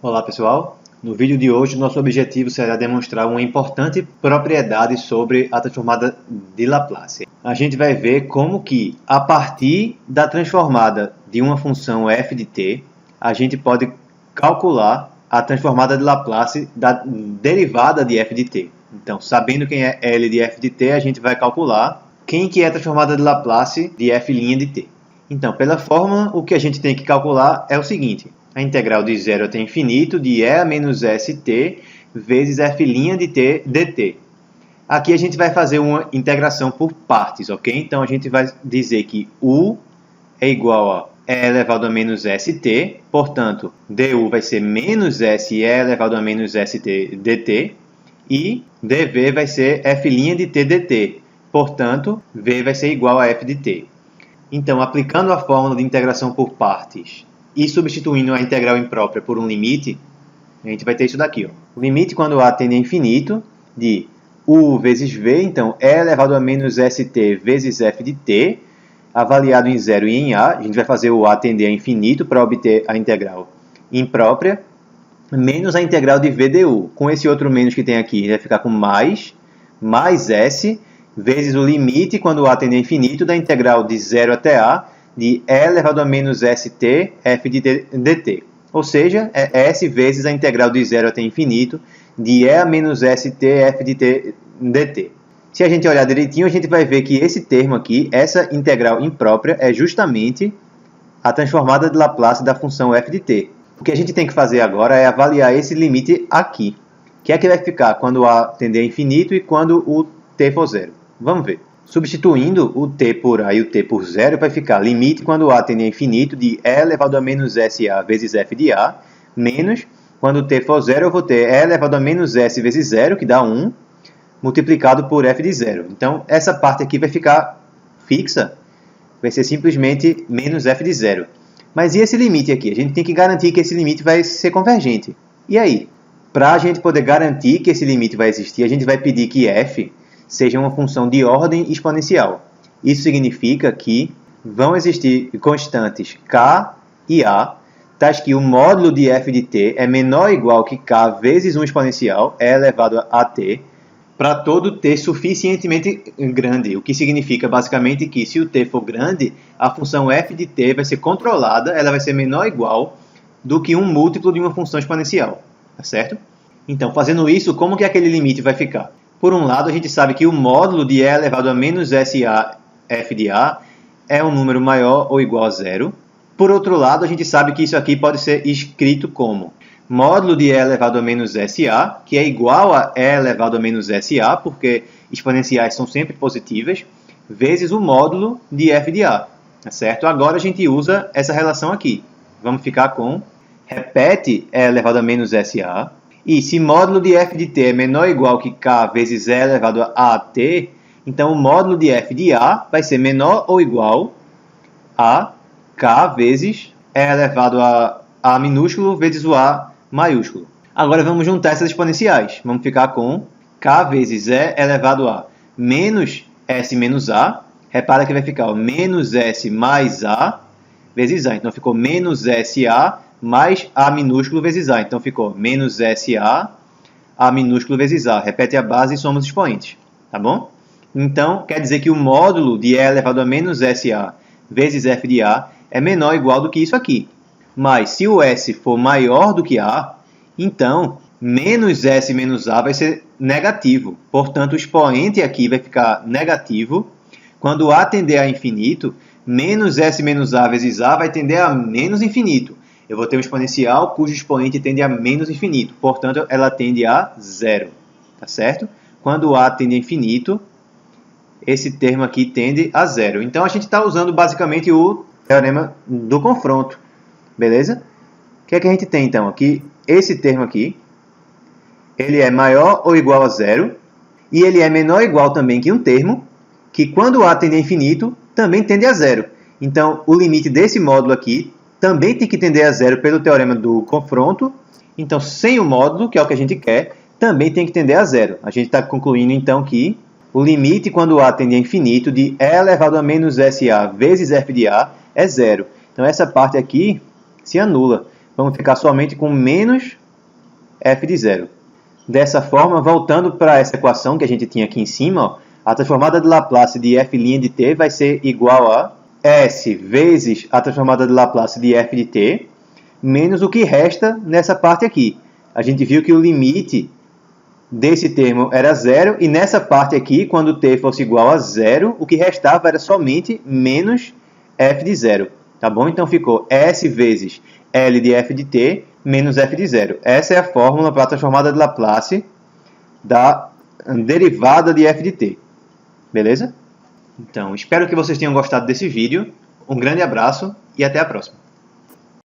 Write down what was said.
Olá pessoal, no vídeo de hoje nosso objetivo será demonstrar uma importante propriedade sobre a transformada de Laplace. A gente vai ver como que a partir da transformada de uma função f de t, a gente pode calcular a transformada de Laplace da derivada de f de t. Então, sabendo quem é L de f de t, a gente vai calcular quem que é a transformada de Laplace de f' de t. Então, pela fórmula, o que a gente tem que calcular é o seguinte: a integral de 0 até infinito de e a menos st vezes f' de t dt. Aqui a gente vai fazer uma integração por partes, ok? Então, a gente vai dizer que u é igual a e elevado a menos st, portanto, du vai ser menos s e elevado a menos st dt, e dv vai ser f' de t dt, portanto, v vai ser igual a f de t. Então, aplicando a fórmula de integração por partes e substituindo a integral imprópria por um limite, a gente vai ter isso daqui. O limite quando a tende a infinito de u vezes v, então e elevado a menos st vezes f de t, avaliado em 0 e em a. A gente vai fazer o a tender a infinito para obter a integral imprópria, menos a integral de v du. Com esse outro menos que tem aqui, vai ficar com mais s, vezes o limite quando a tende a infinito da integral de 0 até a de e elevado a menos st f de t dt. Ou seja, é s vezes a integral de 0 até infinito de e a menos st f de t dt. Se a gente olhar direitinho, a gente vai ver que esse termo aqui, essa integral imprópria, é justamente a transformada de Laplace da função f de t. O que a gente tem que fazer agora é avaliar esse limite aqui, que é que vai ficar quando a tender a infinito e quando o t for zero. Vamos ver. Substituindo o t por a e o t por zero, vai ficar limite quando a tende a infinito de e elevado a menos sa vezes f de a, menos, quando o t for zero, eu vou ter e elevado a menos s vezes zero, que dá 1, multiplicado por f de zero. Então, essa parte aqui vai ficar fixa, vai ser simplesmente menos f de zero. Mas e esse limite aqui? A gente tem que garantir que esse limite vai ser convergente. E aí? Para a gente poder garantir que esse limite vai existir, a gente vai pedir que f seja uma função de ordem exponencial. Isso significa que vão existir constantes k e a, tais que o módulo de f de t é menor ou igual que k vezes um exponencial, e elevado a t, para todo t suficientemente grande, o que significa basicamente que se o t for grande, a função f de t vai ser controlada, ela vai ser menor ou igual do que um múltiplo de uma função exponencial, tá certo? Então, fazendo isso, como que aquele limite vai ficar? Por um lado, a gente sabe que o módulo de e elevado a menos sa f de a é um número maior ou igual a zero. Por outro lado, a gente sabe que isso aqui pode ser escrito como módulo de e elevado a menos sa, que é igual a e elevado a menos sa, porque exponenciais são sempre positivas, vezes o módulo de f de a. Tá certo? Agora a gente usa essa relação aqui. Vamos ficar com, repete e elevado a menos sa, e se módulo de f de t é menor ou igual que k vezes e elevado a t, então o módulo de f de a vai ser menor ou igual a k vezes e elevado a a minúsculo vezes o a maiúsculo. Agora vamos juntar essas exponenciais. Vamos ficar com k vezes e elevado a menos s menos a. Repara que vai ficar menos s mais a vezes a. Então ficou menos sa mais a minúsculo vezes a. Então ficou menos sa, a minúsculo vezes a. Repete a base e soma os expoentes. Tá bom? Então, quer dizer que o módulo de e elevado a menos sa vezes f de a é menor ou igual do que isso aqui. Mas se o s for maior do que a, então menos s menos a vai ser negativo. Portanto, o expoente aqui vai ficar negativo. Quando a tender a infinito, menos s menos a vezes a vai tender a menos infinito. Eu vou ter um exponencial cujo expoente tende a menos infinito. Portanto, ela tende a zero. Tá certo? Quando a tende a infinito, esse termo aqui tende a zero. Então, a gente está usando basicamente o teorema do confronto. Beleza? O que é que a gente tem, então? Aqui, esse termo aqui, ele é maior ou igual a zero, e ele é menor ou igual também que um termo, que quando a tende a infinito, também tende a zero. Então, o limite desse módulo aqui também tem que tender a zero pelo teorema do confronto. Então, sem o módulo, que é o que a gente quer, também tem que tender a zero. A gente está concluindo, então, que o limite quando a tende a infinito de e elevado a menos sa vezes f de a é zero. Então, essa parte aqui se anula. vamos ficar somente com menos f de 0. Dessa forma, voltando para essa equação que a gente tinha aqui em cima, ó, a transformada de Laplace de f' de t vai ser igual a s vezes a transformada de Laplace de f de t, menos o que resta nessa parte aqui. A gente viu que o limite desse termo era 0, e nessa parte aqui, quando t fosse igual a 0, o que restava era somente menos f de 0. Tá bom? Então ficou s vezes L de f de t menos f de 0. Essa é a fórmula para a transformada de Laplace da derivada de f de t. Beleza? Então, espero que vocês tenham gostado desse vídeo. Um grande abraço e até a próxima.